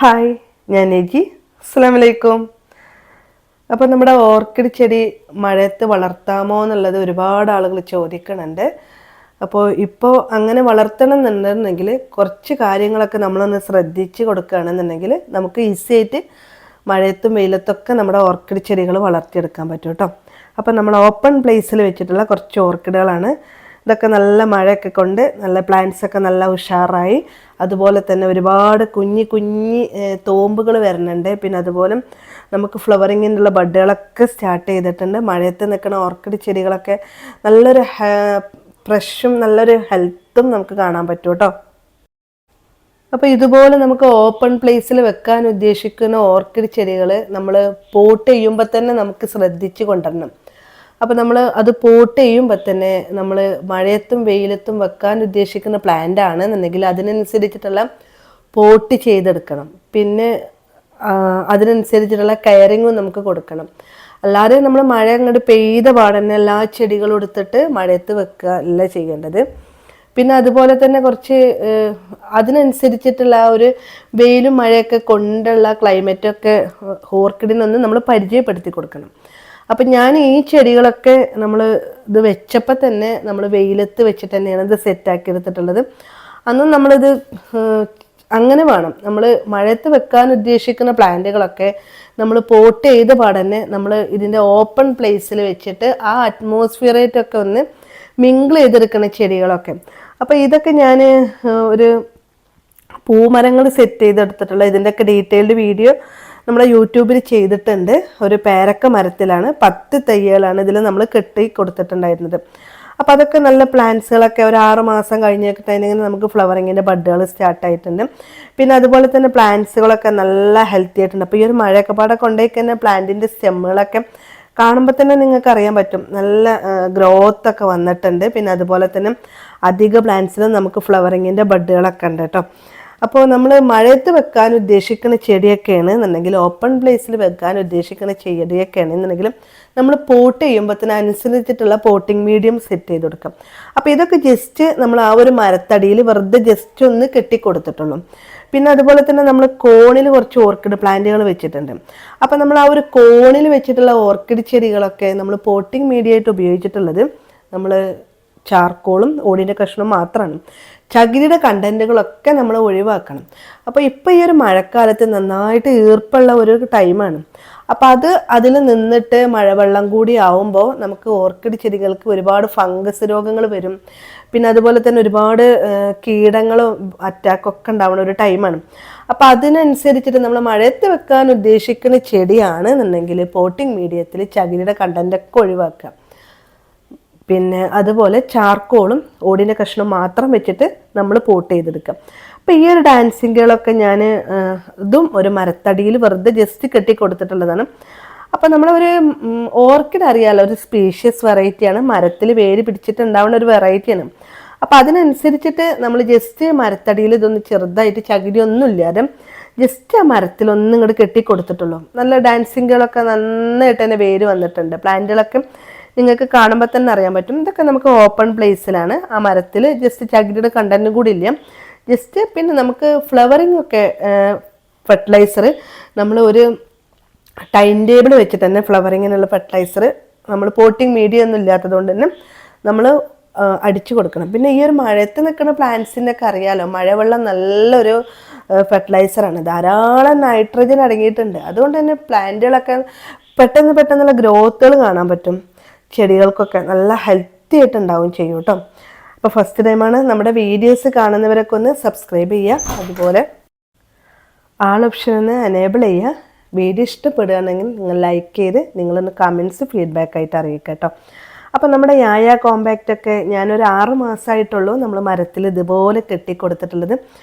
Hi, ഞാൻ നെജി. അസ്സലാമു അലൈക്കും. അപ്പോൾ നമ്മുടെ ഓർക്കിഡ് ചെടി മഴയത്ത് വളർത്താമോ എന്നുള്ളത് ഒരുപാട് ആളുകൾ ചോദിക്കുന്നുണ്ട്. അപ്പോൾ ഇപ്പോൾ അങ്ങനെ വളർത്തണം എന്നുണ്ടെന്നുണ്ടെങ്കിൽ കുറച്ച് കാര്യങ്ങളൊക്കെ നമ്മളൊന്ന് ശ്രദ്ധിച്ച് കൊടുക്കുകയാണെന്നുണ്ടെങ്കിൽ നമുക്ക് ഈസി ആയിട്ട് മഴയത്തും വെയിലത്തൊക്കെ നമ്മുടെ ഓർക്കിഡ് ചെടികൾ വളർത്തിയെടുക്കാൻ പറ്റും കേട്ടോ. അപ്പോൾ നമ്മൾ ഓപ്പൺ പ്ലേസിൽ വെച്ചിട്ടുള്ള കുറച്ച് ഓർക്കിഡുകളാണ്. ഇതൊക്കെ നല്ല മഴയൊക്കെ കൊണ്ട് നല്ല പ്ലാന്റ്സൊക്കെ നല്ല ഉഷാറായി. അതുപോലെ തന്നെ ഒരുപാട് കുഞ്ഞി കുഞ്ഞി തോമ്പുകൾ വരുന്നുണ്ട്. പിന്നെ അതുപോലെ നമുക്ക് ഫ്ലവറിങ്ങിനുള്ള ബഡുകളൊക്കെ സ്റ്റാർട്ട് ചെയ്തിട്ടുണ്ട്. മഴയത്ത് നിൽക്കുന്ന ഓർക്കിഡ് ചെടികളൊക്കെ നല്ലൊരു ഫ്രഷും നല്ലൊരു ഹെൽത്തും നമുക്ക് കാണാൻ പറ്റും കേട്ടോ. അപ്പോൾ ഇതുപോലെ നമുക്ക് ഓപ്പൺ പ്ലേസിൽ വെക്കാൻ ഉദ്ദേശിക്കുന്ന ഓർക്കിഡ് ചെടികൾ നമ്മൾ പോട്ട് ചെയ്യുമ്പോൾ തന്നെ നമുക്ക് ശ്രദ്ധിച്ച് കൊണ്ടുവരണം. അപ്പോൾ നമ്മൾ അത് പോട്ട് ചെയ്യുമ്പോൾ തന്നെ നമ്മൾ മഴയത്തും വെയിലത്തും വെക്കാൻ ഉദ്ദേശിക്കുന്ന പ്ലാന്റ് ആണെന്നുണ്ടെങ്കിൽ അതിനനുസരിച്ചിട്ടുള്ള പോട്ട് ചെയ്തെടുക്കണം. പിന്നെ അതിനനുസരിച്ചിട്ടുള്ള കെയറിങ്ങും നമുക്ക് കൊടുക്കണം. അല്ലാതെ നമ്മൾ മഴ അങ്ങോട്ട് പെയ്ത പാടന്നെ എല്ലാ ചെടികളും എടുത്തിട്ട് മഴയത്ത് വെക്കുക അല്ല ചെയ്യേണ്ടത്. പിന്നെ അതുപോലെ തന്നെ കുറച്ച് അതിനനുസരിച്ചിട്ടുള്ള ഒരു വെയിലും മഴയൊക്കെ കൊണ്ടുള്ള ക്ലൈമറ്റൊക്കെ ഓർക്കിഡിനൊന്ന് നമ്മൾ പരിചയപ്പെടുത്തി കൊടുക്കണം. അപ്പം ഞാൻ ഈ ചെടികളൊക്കെ നമ്മൾ ഇത് വെച്ചപ്പോൾ തന്നെ നമ്മൾ വെയിലത്ത് വെച്ചിട്ട് തന്നെയാണ് ഇത് സെറ്റാക്കി എടുത്തിട്ടുള്ളത്. അന്നും നമ്മളിത് അങ്ങനെ വേണം. നമ്മൾ മഴയത്ത് വെക്കാൻ ഉദ്ദേശിക്കുന്ന പ്ലാന്റുകളൊക്കെ നമ്മൾ പോട്ട് ചെയ്ത പാടന്നെ നമ്മൾ ഇതിൻ്റെ ഓപ്പൺ പ്ലേസിൽ വെച്ചിട്ട് ആ അറ്റ്മോസ്ഫിയറേറ്റൊക്കെ ഒന്ന് മിങ്കിൾ ചെയ്തെടുക്കുന്ന ചെടികളൊക്കെ. അപ്പോൾ ഇതൊക്കെ ഞാൻ ഒരു പൂമരങ്ങൾ സെറ്റ് ചെയ്തെടുത്തിട്ടുള്ള ഇതിൻ്റെയൊക്കെ ഡീറ്റെയിൽഡ് വീഡിയോ നമ്മുടെ യൂട്യൂബിൽ ചെയ്തിട്ടുണ്ട്. ഒരു പേരക്ക മരത്തിലാണ് 10 തൈകളാണ് ഇതിൽ നമ്മൾ കെട്ടി കൊടുത്തിട്ടുണ്ടായിരുന്നത്. അപ്പോൾ അതൊക്കെ നല്ല പ്ലാന്റ്സുകളൊക്കെ ഒരു 6 മാസം കഴിഞ്ഞിട്ടുണ്ടെങ്കിൽ നമുക്ക് ഫ്ലവറിങ്ങിൻ്റെ ബഡുകൾ സ്റ്റാർട്ടായിട്ടുണ്ട്. പിന്നെ അതുപോലെ തന്നെ പ്ലാന്റ്സുകളൊക്കെ നല്ല ഹെൽത്തി ആയിട്ടുണ്ട്. അപ്പോൾ ഈ ഒരു മഴയൊക്കെ പാടെ കൊണ്ടേക്ക് തന്നെ പ്ലാന്റിൻ്റെ സ്റ്റെമ്മുകളൊക്കെ കാണുമ്പോൾ തന്നെ നിങ്ങൾക്ക് അറിയാൻ പറ്റും നല്ല ഗ്രോത്ത് ഒക്കെ വന്നിട്ടുണ്ട്. പിന്നെ അതുപോലെ തന്നെ അധിക പ്ലാന്റ്സിലും നമുക്ക് ഫ്ലവറിങ്ങിൻ്റെ ബഡുകളൊക്കെ ഉണ്ട് കേട്ടോ. അപ്പോൾ നമ്മൾ മഴയത്ത് വെക്കാൻ ഉദ്ദേശിക്കുന്ന ചെടിയൊക്കെയാണ് എന്നുണ്ടെങ്കിൽ ഓപ്പൺ പ്ലേസിൽ വെക്കാൻ ഉദ്ദേശിക്കുന്ന ചെടിയൊക്കെയാണ് എന്നുണ്ടെങ്കിൽ നമ്മൾ പോട്ട് ചെയ്യുമ്പോൾ അനുസരിച്ചിട്ടുള്ള പോട്ടിംഗ് മീഡിയം സെറ്റ് ചെയ്ത് കൊടുക്കാം. അപ്പോൾ ഇതൊക്കെ ജസ്റ്റ് നമ്മൾ ആ ഒരു മരത്തടിയിൽ വെറുതെ ജസ്റ്റ് ഒന്ന് കെട്ടിക്കൊടുത്തിട്ടുള്ളൂ. പിന്നെ അതുപോലെ തന്നെ നമ്മൾ കോണിൽ കുറച്ച് ഓർക്കിഡ് പ്ലാന്റുകൾ വെച്ചിട്ടുണ്ട്. അപ്പോൾ നമ്മൾ ആ ഒരു കോണിൽ വെച്ചിട്ടുള്ള ഓർക്കിഡ് ചെടികളൊക്കെ നമ്മൾ പോട്ടിംഗ് മീഡിയ ആയിട്ട് ഉപയോഗിച്ചിട്ടുള്ളത് നമ്മൾ ചാർക്കോളും ഓടിൻ്റെ കഷ്ണവും മാത്രമാണ്. ചകിരിയുടെ കണ്ടൻറ്റുകളൊക്കെ നമ്മൾ ഒഴിവാക്കണം. അപ്പോൾ ഇപ്പോൾ ഈ ഒരു മഴക്കാലത്ത് നന്നായിട്ട് ഈർപ്പുള്ള ഒരു ടൈമാണ്. അപ്പോൾ അതിൽ നിന്നിട്ട് മഴവെള്ളം കൂടി ആവുമ്പോൾ നമുക്ക് ഓർക്കിഡ് ചെടികൾക്ക് ഒരുപാട് ഫംഗസ് രോഗങ്ങൾ വരും. പിന്നെ അതുപോലെ തന്നെ ഒരുപാട് കീടങ്ങളും അറ്റാക്കൊക്കെ ഉണ്ടാവുന്ന ഒരു ടൈമാണ്. അപ്പോൾ അതിനനുസരിച്ചിട്ട് നമ്മൾ മഴയത്ത് വെക്കാൻ ഉദ്ദേശിക്കുന്ന ചെടിയാണ് എന്നുണ്ടെങ്കിൽ പോട്ടിംഗ് മീഡിയത്തിൽ ചകിരിയുടെ കണ്ടൻറ്റൊക്കെ ഒഴിവാക്കുക. പിന്നെ അതുപോലെ ചാർക്കോളും ഓടിൻ്റെ കഷ്ണം മാത്രം വെച്ചിട്ട് നമ്മൾ പോട്ട് ചെയ്തെടുക്കാം. അപ്പോൾ ഈ ഒരു ഡാൻസിങ്ങുകളൊക്കെ ഞാൻ ഇതും ഒരു മരത്തടിയിൽ വെറുതെ ജസ്റ്റ് കെട്ടി കൊടുത്തിട്ടുള്ളതാണ്. അപ്പോൾ നമ്മളൊരു ഓർക്കിഡ് അറിയാമല്ലോ, ഒരു സ്പീഷ്യസ് വെറൈറ്റിയാണ്, മരത്തിൽ വേര് പിടിച്ചിട്ടുണ്ടാവുന്ന ഒരു വെറൈറ്റിയാണ്. അപ്പോൾ അതിനനുസരിച്ചിട്ട് നമ്മൾ ജസ്റ്റ് മരത്തടിയിൽ ഇതൊന്ന് ചെറുതായിട്ട് ചകിരി ഒന്നും ഇല്ലാതെ ജസ്റ്റ് ആ മരത്തിലൊന്നും ഇങ്ങോട്ട് കെട്ടി കൊടുത്തിട്ടുള്ളൂ. നല്ല ഡാൻസിങ്ങുകളൊക്കെ നന്നായിട്ട് തന്നെ വേര് വന്നിട്ടുണ്ട്. പ്ലാന്റുകളൊക്കെ നിങ്ങൾക്ക് കാണുമ്പോൾ തന്നെ അറിയാൻ പറ്റും. ഇതൊക്കെ നമുക്ക് ഓപ്പൺ പ്ലേസിലാണ്. ആ മരത്തിൽ ജസ്റ്റ് ചകിരിയുടെ കണ്ടന്റും കൂടി ഇല്ല ജസ്റ്റ്. പിന്നെ നമുക്ക് ഫ്ലവറിങ് ഒക്കെ ഫെർട്ടിലൈസർ നമ്മൾ ഒരു ടൈം ടേബിൾ വെച്ചിട്ട് തന്നെ ഫ്ലവറിങ്ങിനുള്ള ഫെർട്ടിലൈസർ നമ്മൾ പോട്ടിങ് മീഡിയ ഒന്നും ഇല്ലാത്തത് കൊണ്ട് തന്നെ നമ്മൾ അടിച്ചു കൊടുക്കണം. പിന്നെ ഈ ഒരു മഴയത്ത് നിൽക്കുന്ന പ്ലാന്റ്സിൻ്റെ ഒക്കെ അറിയാമല്ലോ, മഴവെള്ളം നല്ലൊരു ഫെർട്ടിലൈസറാണ്. ധാരാളം നൈട്രജൻ അടങ്ങിയിട്ടുണ്ട്. അതുകൊണ്ട് തന്നെ പ്ലാന്റുകളൊക്കെ പെട്ടെന്നുള്ള ഗ്രോത്തുകൾ കാണാൻ പറ്റും. ചെടികൾക്കൊക്കെ നല്ല ഹെൽത്തി ആയിട്ടുണ്ടാവും ചെയ്യും കേട്ടോ. അപ്പോൾ ഫസ്റ്റ് ടൈമാണ് നമ്മുടെ വീഡിയോസ് കാണുന്നവരൊക്കെ ഒന്ന് സബ്സ്ക്രൈബ് ചെയ്യുക. അതുപോലെ ആൾ ഓപ്ഷൻ ഒന്ന് എനേബിൾ ചെയ്യുക. വീഡിയോ ഇഷ്ടപ്പെടുകയാണെങ്കിൽ നിങ്ങൾ ലൈക്ക് ചെയ്ത് നിങ്ങളൊന്ന് കമൻറ്റ്സ് ഫീഡ്ബാക്ക് ആയിട്ട് അറിയിക്കുക കേട്ടോ. അപ്പോൾ നമ്മുടെ യായ കോമ്പാക്റ്റൊക്കെ ഞാനൊരു 6 മാസമായിട്ടുള്ളൂ നമ്മൾ മരത്തിൽ ഇതുപോലെ കെട്ടിക്കൊടുത്തിട്ടുള്ളത്.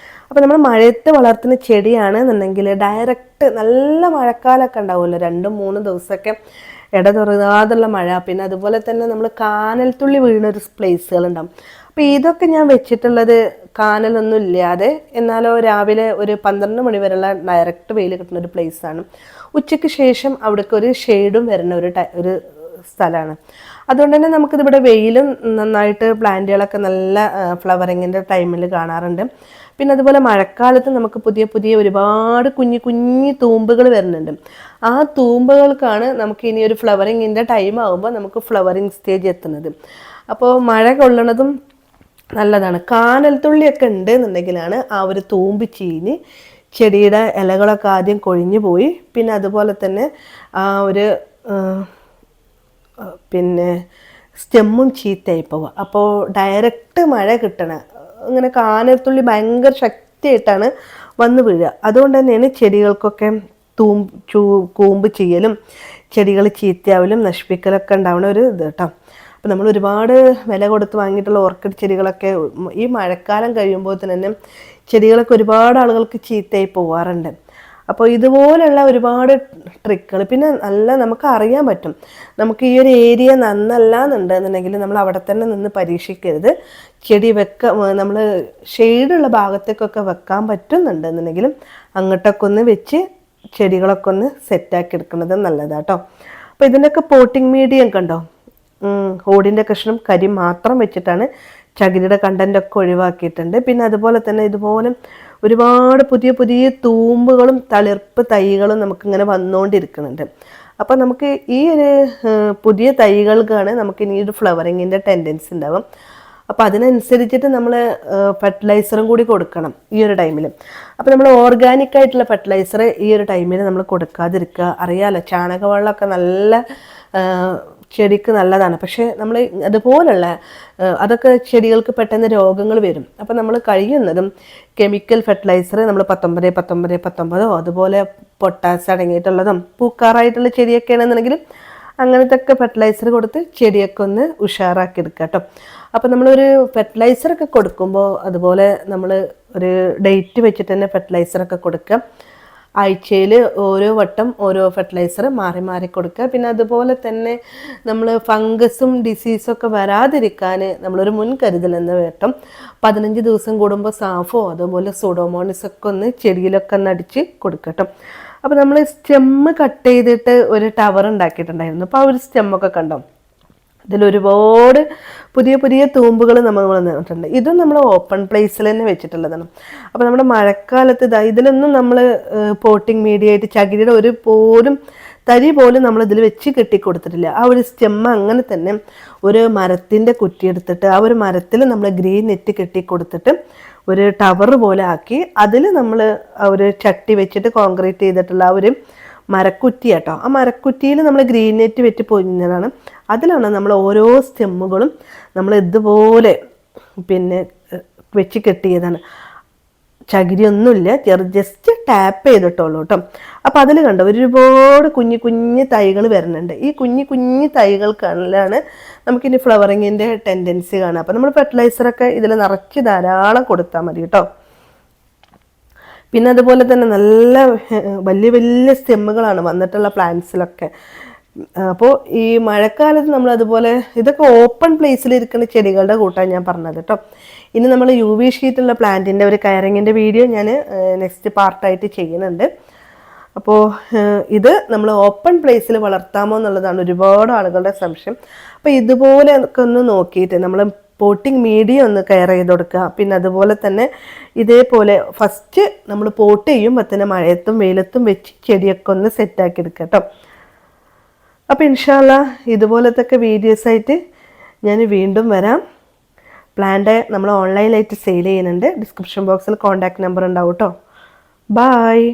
അപ്പോൾ നമ്മൾ മഴയത്ത് വളർത്തുന്ന ചെടിയാണ് എന്നുണ്ടെങ്കിൽ ഡയറക്റ്റ് നല്ല മഴക്കാലമൊക്കെ ഉണ്ടാവുമല്ലോ, 2-3 ദിവസമൊക്കെ ഇടതുറങ്ങാതുള്ള മഴ. പിന്നെ അതുപോലെ തന്നെ നമ്മൾ കാനൽത്തുള്ളി വീണൊരു പ്ലേസുകളുണ്ടാവും. അപ്പോൾ ഇതൊക്കെ ഞാൻ വെച്ചിട്ടുള്ളത് കാനലൊന്നും ഇല്ലാതെ, എന്നാലോ രാവിലെ ഒരു 12 മണി വരെയുള്ള ഡയറക്റ്റ് വെയിൽ കിട്ടുന്ന ഒരു പ്ലേസാണ്. ഉച്ചയ്ക്ക് ശേഷം അവിടേക്ക് ഒരു ഷെയ്ഡും വരുന്ന ഒരു സ്ഥലമാണ്. അതുകൊണ്ട് തന്നെ നമുക്കിതിവിടെ വെയിലും നന്നായിട്ട് പ്ലാന്റുകളൊക്കെ നല്ല ഫ്ലവറിങ്ങിൻ്റെ ടൈമിൽ കാണാറുണ്ട്. പിന്നെ അതുപോലെ മഴക്കാലത്ത് നമുക്ക് പുതിയ പുതിയ ഒരുപാട് കുഞ്ഞു കുഞ്ഞു തൂമ്പുകൾ വരുന്നുണ്ട്. ആ തൂമ്പുകൾക്കാണ് നമുക്ക് ഇനി ഒരു ഫ്ലവറിങ്ങിൻ്റെ ടൈം ആകുമ്പോൾ നമുക്ക് ഫ്ലവറിങ് സ്റ്റേജ് എത്തുന്നത്. അപ്പോൾ മഴ കൊള്ളണതും നല്ലതാണ്. കാനൽത്തുള്ളിയൊക്കെ ഉണ്ട് എന്നുണ്ടെങ്കിലാണ് ആ ഒരു തൂമ്പ് ചീഞ്ഞ് ചെടിയുടെ ഇലകളൊക്കെ ആദ്യം കൊഴിഞ്ഞു പോയി, പിന്നെ അതുപോലെ തന്നെ ആ ഒരു പിന്നെ സ്റ്റെമ്മും ചീത്തയായി പോവുക. അപ്പോൾ ഡയറക്റ്റ് മഴ കിട്ടണ ഇങ്ങനെ കാനൽത്തുള്ളി ഭയങ്കര ശക്തിയായിട്ടാണ് വന്ന് വീഴുക. അതുകൊണ്ട് തന്നെയാണ് ചെടികൾക്കൊക്കെ കൂമ്പ് ചെയ്യലും ചെടികൾ ചീത്തയാവലും നശിപ്പിക്കലൊക്കെ ഉണ്ടാവുന്ന ഒരു ഇത് കേട്ടോ. അപ്പോൾ നമ്മൾ ഒരുപാട് വില കൊടുത്ത് വാങ്ങിയിട്ടുള്ള ഓർക്കിഡ് ചെടികളൊക്കെ ഈ മഴക്കാലം കഴിയുമ്പോൾ തന്നെ ചെടികളൊക്കെ ഒരുപാട് ആളുകൾക്ക് ചീത്തയായി പോവാറുണ്ട്. അപ്പോൾ ഇതുപോലുള്ള ഒരുപാട് ട്രിക്കുകൾ, പിന്നെ നല്ല നമുക്ക് അറിയാൻ പറ്റും നമുക്ക് ഈ ഒരു ഏരിയ നന്നല്ല എന്നുണ്ടെന്നുണ്ടെങ്കിൽ നമ്മൾ അവിടെ തന്നെ നിന്ന് പരീക്ഷിക്കരുത്. ചെടി നമ്മൾ ഷെയ്ഡുള്ള ഭാഗത്തേക്കൊക്കെ വെക്കാൻ പറ്റുന്നുണ്ടെന്നുണ്ടെങ്കിലും അങ്ങോട്ടൊക്കെ ഒന്ന് വെച്ച് ചെടികളൊക്കെ ഒന്ന് സെറ്റാക്കി എടുക്കുന്നത് നല്ലതാട്ടോ. അപ്പോൾ ഇതിൻ്റെയൊക്കെ പോട്ടിംഗ് മീഡിയം കണ്ടോ, ഓടിൻ്റെ കഷ്ണം കരി മാത്രം വെച്ചിട്ടാണ്, ചകിരിയുടെ കണ്ടൻ്റൊക്കെ ഒഴിവാക്കിയിട്ടുണ്ട്. പിന്നെ അതുപോലെ തന്നെ ഇതുപോലെ ഒരുപാട് പുതിയ പുതിയ തൂമ്പുകളും തളിർപ്പ് തൈകളും നമുക്കിങ്ങനെ വന്നുകൊണ്ടിരിക്കുന്നുണ്ട്. അപ്പോൾ നമുക്ക് ഈ ഒരു പുതിയ തൈകൾക്കാണ് നമുക്ക് ഇനി ഒരു ഫ്ലവറിങ്ങിൻ്റെ ടെൻഡൻസി ഉണ്ടാവും. അപ്പോൾ അതിനനുസരിച്ചിട്ട് നമ്മൾ ഫെർട്ടിലൈസറും കൂടി കൊടുക്കണം ഈ ഒരു ടൈമിൽ. അപ്പോൾ നമ്മൾ ഓർഗാനിക് ആയിട്ടുള്ള ഫെർട്ടിലൈസർ ഈ ഒരു ടൈമിൽ നമ്മൾ കൊടുക്കാതിരിക്കുക. അറിയാമല്ലോ, ചാണകവെള്ളമൊക്കെ നല്ല ചെടിക്ക് നല്ലതാണ്. പക്ഷേ നമ്മൾ അതുപോലുള്ള അതൊക്കെ ചെടികൾക്ക് പെട്ടെന്ന് രോഗങ്ങൾ വരും. അപ്പോൾ നമ്മൾ കഴിയുന്നതും കെമിക്കൽ ഫെർട്ടിലൈസർ നമ്മൾ 19 അതുപോലെ പൊട്ടാസ് അടങ്ങിയിട്ടുള്ളതും പൂക്കാറായിട്ടുള്ള ചെടിയൊക്കെയാണെന്നുണ്ടെങ്കിൽ അങ്ങനത്തെ ഒക്കെ ഫെർട്ടിലൈസർ കൊടുത്ത് ചെടിയൊക്കെ ഒന്ന് ഉഷാറാക്കി എടുക്കുക കേട്ടോ. അപ്പോൾ നമ്മളൊരു ഫെർട്ടിലൈസറൊക്കെ കൊടുക്കുമ്പോൾ അതുപോലെ നമ്മൾ ഒരു ഡേറ്റ് വെച്ചിട്ട് തന്നെ ഫെർട്ടിലൈസറൊക്കെ കൊടുക്കുക. ആഴ്ചയിൽ ഓരോ വട്ടം ഓരോ ഫെർട്ടിലൈസർ മാറി മാറി കൊടുക്കുക. പിന്നെ അതുപോലെ തന്നെ നമ്മൾ ഫംഗസും ഡിസീസൊക്കെ വരാതിരിക്കാൻ നമ്മളൊരു മുൻകരുതൽ എന്ന വേട്ടം 15 ദിവസം കൂടുമ്പോൾ സാഫോ അതുപോലെ സൂഡോമോണസൊക്കെ ഒന്ന് ചെടിയിലൊക്കെ ഒന്ന് അടിച്ച് കൊടുക്കട്ടോ. അപ്പോൾ നമ്മൾ സ്റ്റെമ്മ് കട്ട് ചെയ്തിട്ട് ഒരു ടവർ ഉണ്ടാക്കിയിട്ടുണ്ടായിരുന്നു. അപ്പോൾ ആ ഒരു സ്റ്റെമ്മൊക്കെ കണ്ടോ, ഇതിലൊരുപാട് പുതിയ പുതിയ തൂമ്പുകൾ നമ്മൾ വന്നിട്ടുണ്ട്. ഇതും നമ്മൾ ഓപ്പൺ പ്ലേസിൽ തന്നെ വെച്ചിട്ടുള്ളതാണ്. അപ്പോൾ നമ്മുടെ മഴക്കാലത്ത് ഇതിലൊന്നും നമ്മൾ പോട്ടിങ് മീഡിയ ആയിട്ട് ചകിരിയുടെ ഒരു പോലും തരി പോലും നമ്മളിതിൽ വെച്ച് കെട്ടിക്കൊടുത്തിട്ടില്ല. ആ ഒരു സ്റ്റെമ്മ് അങ്ങനെ തന്നെ ഒരു മരത്തിൻ്റെ കുറ്റിയെടുത്തിട്ട് ആ ഒരു മരത്തിൽ നമ്മൾ ഗ്രീൻ നെറ്റ് കെട്ടിക്കൊടുത്തിട്ട് ഒരു ടവർ പോലെ ആക്കി അതിൽ നമ്മൾ ആ ഒരു ചട്ടി വെച്ചിട്ട് കോൺക്രീറ്റ് ചെയ്തിട്ടുള്ള ആ ഒരു മരക്കുറ്റി കേട്ടോ. ആ മരക്കുറ്റിയിൽ നമ്മൾ ഗ്രീൻ നെറ്റ് വെച്ച് പൊതിഞ്ഞതാണ്. അതിലാണ് നമ്മൾ ഓരോ സ്റ്റെമ്മുകളും നമ്മൾ ഇതുപോലെ പിന്നെ വെച്ച് കെട്ടിയതാണ്. ചകിരിയൊന്നുമില്ല, ജസ്റ്റ് ടാപ്പ് ചെയ്തിട്ടുള്ളൂ കേട്ടോ. അപ്പോൾ അതിൽ കണ്ടോ ഒരുപാട് കുഞ്ഞു കുഞ്ഞു തൈകൾ വരുന്നുണ്ട്. ഈ കുഞ്ഞു കുഞ്ഞു തൈകൾക്കാണ് നമുക്കിനി ഫ്ലവറിങ്ങിൻ്റെ ടെൻഡൻസി കാണുക. അപ്പോൾ നമ്മൾ ഫെർട്ടിലൈസറൊക്കെ ഇതിൽ നിറച്ച് ധാരാളം കൊടുത്താൽ മതി കേട്ടോ. പിന്നെ അതുപോലെ തന്നെ നല്ല വലിയ വലിയ സ്റ്റെമ്മുകളാണ് വന്നിട്ടുള്ള പ്ലാന്റ്സിലൊക്കെ. അപ്പോൾ ഈ മഴക്കാലത്ത് നമ്മൾ അതുപോലെ ഇതൊക്കെ ഓപ്പൺ പ്ലേസിൽ ഇരിക്കുന്ന ചെടികളുടെ കൂട്ടാണ് ഞാൻ പറഞ്ഞത് കേട്ടോ. ഇനി നമ്മൾ UV ഷീറ്റുള്ള പ്ലാന്റിൻ്റെ ഒരു കയറിങ്ങിൻ്റെ വീഡിയോ ഞാൻ നെക്സ്റ്റ് പാർട്ടായിട്ട് ചെയ്യുന്നുണ്ട്. അപ്പോൾ ഇത് നമ്മൾ ഓപ്പൺ പ്ലേസിൽ വളർത്താമോ എന്നുള്ളതാണ് ഒരുപാട് ആളുകളുടെ സംശയം. അപ്പോൾ ഇതുപോലെ ഒക്കെ ഒന്ന് നോക്കിയിട്ട് നമ്മൾ പോട്ടിങ് മീഡിയം ഒന്ന് കെയർ ചെയ്ത് കൊടുക്കുക. പിന്നെ അതുപോലെ തന്നെ ഇതേപോലെ ഫസ്റ്റ് നമ്മൾ പോട്ട് ചെയ്യുമ്പോൾ തന്നെ മഴയത്തും വെയിലത്തും വെച്ച് ചെടിയൊക്കെ ഒന്ന് സെറ്റാക്കി എടുക്കുക കേട്ടോ. അപ്പോൾ ഇൻഷാ അല്ലാഹ് ഇതുപോലത്തെ വീഡിയോസായിട്ട് ഞാൻ വീണ്ടും വരാം. പ്ലാന്റ് നമ്മൾ ഓൺലൈനായിട്ട് സെയിൽ ചെയ്യുന്നുണ്ട്. ഡിസ്ക്രിപ്ഷൻ ബോക്സിൽ കോൺടാക്ട് നമ്പർ ഉണ്ടാവും കേട്ടോ. ബായ്.